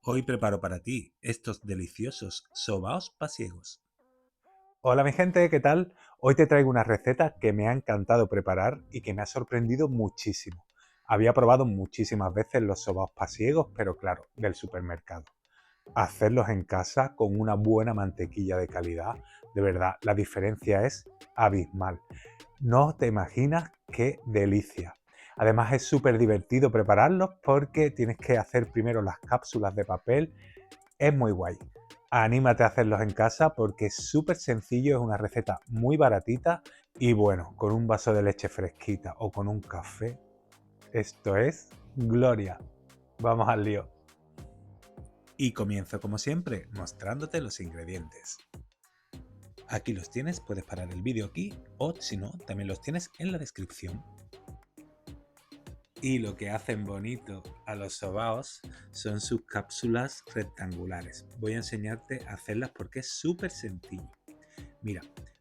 Hoy preparo para ti estos deliciosos sobaos pasiegos. Hola mi gente, ¿qué tal? Hoy te traigo una receta que me ha encantado preparar y que me ha sorprendido muchísimo. Había probado muchísimas veces los sobaos pasiegos, pero claro, del supermercado. Hacerlos en casa con una buena mantequilla de calidad, de verdad, la diferencia es abismal. No te imaginas qué delicia. Además es súper divertido prepararlos porque tienes que hacer primero las cápsulas de papel. Es muy guay. Anímate a hacerlos en casa porque es súper sencillo, es una receta muy baratita y bueno, con un vaso de leche fresquita o con un café, esto es gloria. Vamos al lío. Y comienzo como siempre mostrándote los ingredientes. Aquí los tienes, puedes parar el vídeo aquí o si no, también los tienes en la descripción. Y lo que hacen bonito a los sobaos son sus cápsulas rectangulares. Voy a enseñarte a hacerlas porque es súper sencillo. Mira,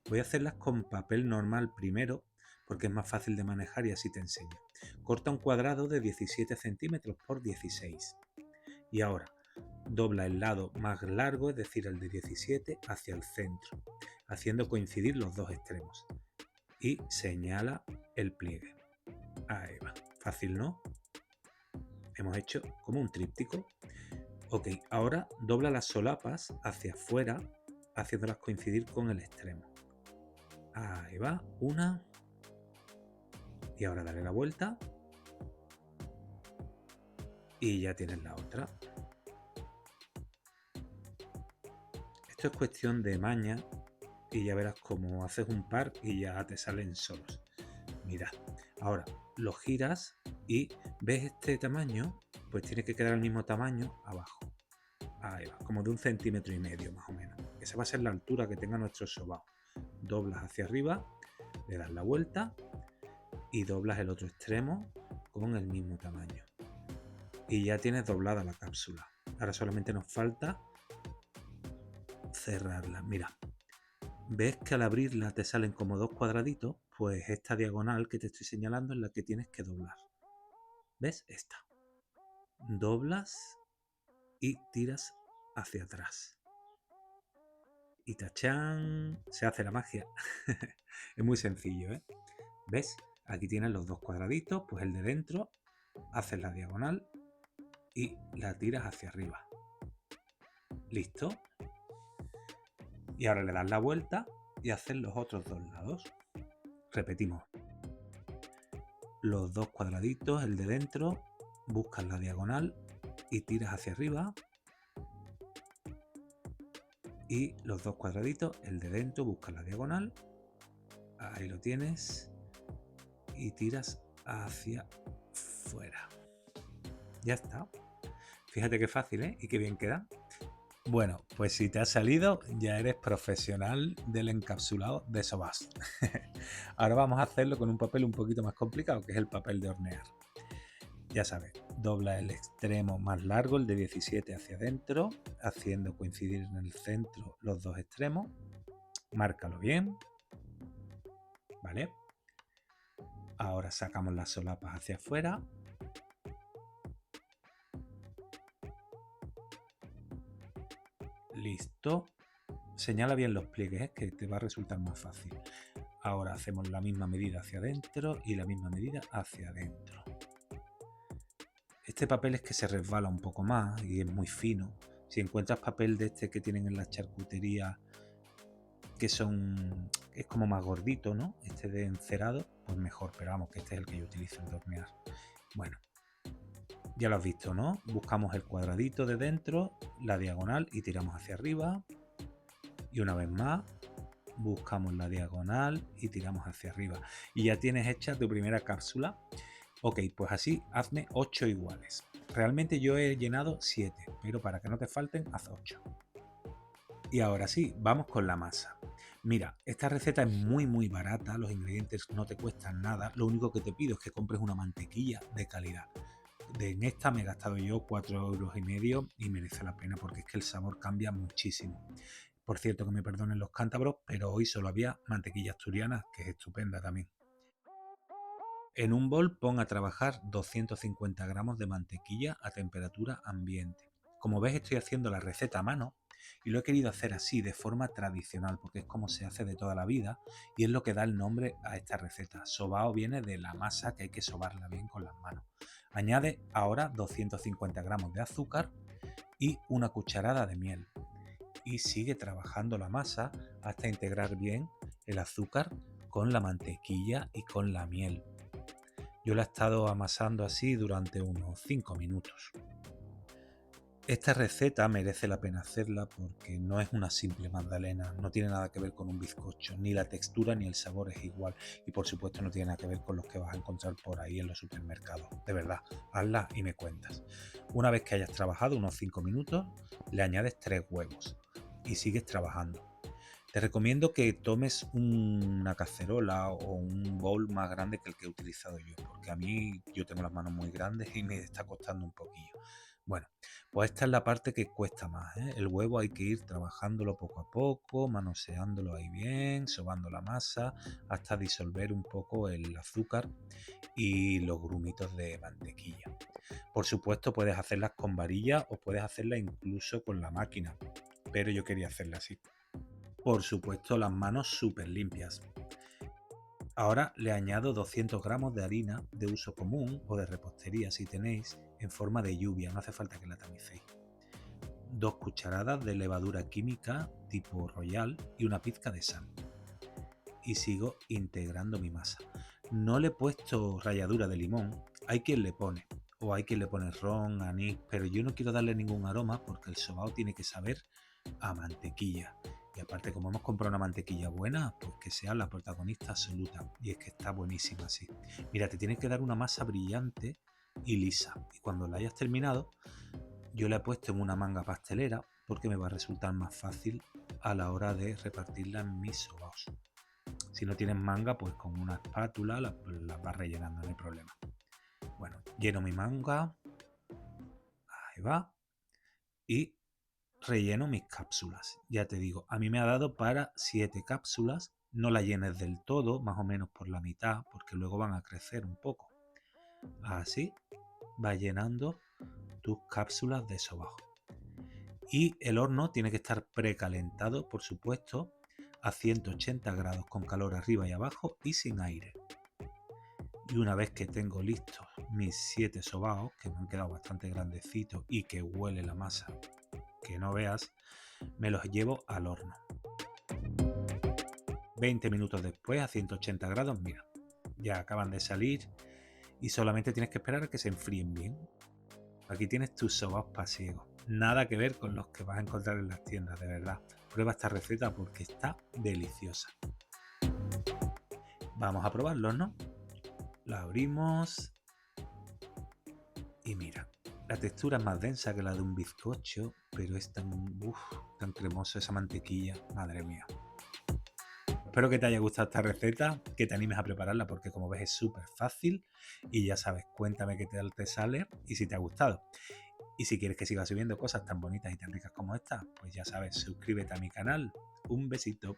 voy a hacerlas con papel normal primero porque es más fácil de manejar y así te enseño. Corta un cuadrado de 17 centímetros por 16 y ahora dobla el lado más largo, es decir, el de 17, hacia el centro, haciendo coincidir los dos extremos y señala el pliegue. Ahí va, fácil, ¿no? Hemos hecho como un tríptico. Ok, ahora dobla las solapas hacia afuera, haciéndolas coincidir con el extremo. Ahí va, una. Y ahora dale la vuelta. Y ya tienes la otra. Esto es cuestión de maña y ya verás cómo haces un par y ya te salen solos. Mira, ahora lo giras y ves este tamaño, pues tiene que quedar al mismo tamaño abajo. Ahí va, como de 1,5 cm más o menos. Esa va a ser la altura que tenga nuestro sobao. Doblas hacia arriba, le das la vuelta y doblas el otro extremo con el mismo tamaño. Y ya tienes doblada la cápsula. Ahora solamente nos falta cerrarla. Mira, ¿ves que al abrirla te salen como dos cuadraditos? Pues esta diagonal que te estoy señalando es la que tienes que doblar. ¿Ves? Esta. Doblas y tiras hacia atrás. Y tachán, se hace la magia. Es muy sencillo, ¿eh? ¿Ves? Aquí tienes los dos cuadraditos, pues el de dentro, haces la diagonal y la tiras hacia arriba. ¿Listo? Y ahora le das la vuelta y haces los otros dos lados. Repetimos. Los dos cuadraditos, el de dentro, buscas la diagonal y tiras hacia arriba. Y los dos cuadraditos, el de dentro, buscas la diagonal. Ahí lo tienes. Y tiras hacia fuera. Ya está. Fíjate qué fácil, ¿eh? Y qué bien queda. Bueno, pues si te ha salido, ya eres profesional del encapsulado de sobas. Ahora vamos a hacerlo con un papel un poquito más complicado, que es el papel de hornear. Ya sabes, dobla el extremo más largo, el de 17 hacia adentro, haciendo coincidir en el centro los dos extremos. Márcalo bien, ¿vale? Ahora sacamos las solapas hacia afuera. Listo. Señala bien los pliegues, que te va a resultar más fácil. Ahora hacemos la misma medida hacia adentro y la misma medida hacia adentro. Este papel es que se resbala un poco más y es muy fino. Si encuentras papel de este que tienen en la charcutería, que es como más gordito, ¿no? Este de encerado, pues mejor, pero vamos, que este es el que yo utilizo en hornear. Bueno, ya lo has visto, ¿no? Buscamos el cuadradito de dentro, la diagonal y tiramos hacia arriba. Y una vez más, buscamos la diagonal y tiramos hacia arriba. Y ya tienes hecha tu primera cápsula. Ok, pues así hazme 8 iguales. Realmente yo he llenado 7, pero para que no te falten, haz 8. Y ahora sí, vamos con la masa. Mira, esta receta es muy barata, los ingredientes no te cuestan nada, lo único que te pido es que compres una mantequilla de calidad. En esta me he gastado yo 4,5 € y merece la pena porque es que el sabor cambia muchísimo. Por cierto, que me perdonen los cántabros, pero hoy solo había mantequilla asturiana, que es estupenda también. En un bol pon a trabajar 250 gramos de mantequilla a temperatura ambiente. Como ves, estoy haciendo la receta a mano y lo he querido hacer así, de forma tradicional, porque es como se hace de toda la vida y es lo que da el nombre a esta receta. Sobao viene de la masa, que hay que sobarla bien con las manos. Añade ahora 250 gramos de azúcar y una cucharada de miel. Y sigue trabajando la masa hasta integrar bien el azúcar con la mantequilla y con la miel. Yo la he estado amasando así durante unos 5 minutos. Esta receta merece la pena hacerla porque no es una simple magdalena, no tiene nada que ver con un bizcocho, ni la textura ni el sabor es igual y por supuesto no tiene nada que ver con los que vas a encontrar por ahí en los supermercados. De verdad, hazla y me cuentas. Una vez que hayas trabajado unos 5 minutos, le añades 3 huevos y sigues trabajando. Te recomiendo que tomes una cacerola o un bowl más grande que el que he utilizado yo, porque a mí yo tengo las manos muy grandes y me está costando un poquillo. Bueno, pues esta es la parte que cuesta más, ¿eh? El huevo hay que ir trabajándolo poco a poco, manoseándolo ahí bien, sobando la masa hasta disolver un poco el azúcar y los grumitos de mantequilla. Por supuesto puedes hacerlas con varilla o puedes hacerlas incluso con la máquina, pero yo quería hacerla así. Por supuesto las manos súper limpias. Ahora le añado 200 gramos de harina de uso común o de repostería si tenéis, en forma de lluvia, no hace falta que la tamicéis. 2 cucharadas de levadura química tipo Royal y una pizca de sal. Y sigo integrando mi masa. No le he puesto ralladura de limón, hay quien le pone, o hay quien le pone ron, anís, pero yo no quiero darle ningún aroma porque el sobao tiene que saber a mantequilla. Y aparte, como hemos comprado una mantequilla buena, pues que sea la protagonista absoluta. Y es que está buenísima así. Mira, te tienes que dar una masa brillante y lisa. Y cuando la hayas terminado, yo la he puesto en una manga pastelera porque me va a resultar más fácil a la hora de repartirla en mis sobaos. Si no tienes manga, pues con una espátula la vas rellenando, no hay problema. Bueno, lleno mi manga. Ahí va. Y relleno mis cápsulas. Ya te digo, a mí me ha dado para 7 cápsulas. No la llenes del todo, más o menos por la mitad, porque luego van a crecer un poco. Así va llenando tus cápsulas de sobao. Y el horno tiene que estar precalentado, por supuesto, a 180 grados con calor arriba y abajo y sin aire. Y una vez que tengo listos mis 7 sobaos, que me han quedado bastante grandecitos y que huele la masa que no veas, me los llevo al horno. 20 minutos después, a 180 grados, mira, ya acaban de salir y solamente tienes que esperar a que se enfríen bien. Aquí tienes tus sobaos pasiegos. Nada que ver con los que vas a encontrar en las tiendas, de verdad. Prueba esta receta porque está deliciosa. Vamos a probarlo, ¿no? La abrimos y mira, la textura es más densa que la de un bizcocho, pero es tan cremoso esa mantequilla, madre mía. Espero que te haya gustado esta receta, que te animes a prepararla porque como ves es súper fácil y ya sabes, cuéntame qué tal te sale y si te ha gustado. Y si quieres que siga subiendo cosas tan bonitas y tan ricas como esta, pues ya sabes, suscríbete a mi canal. Un besito.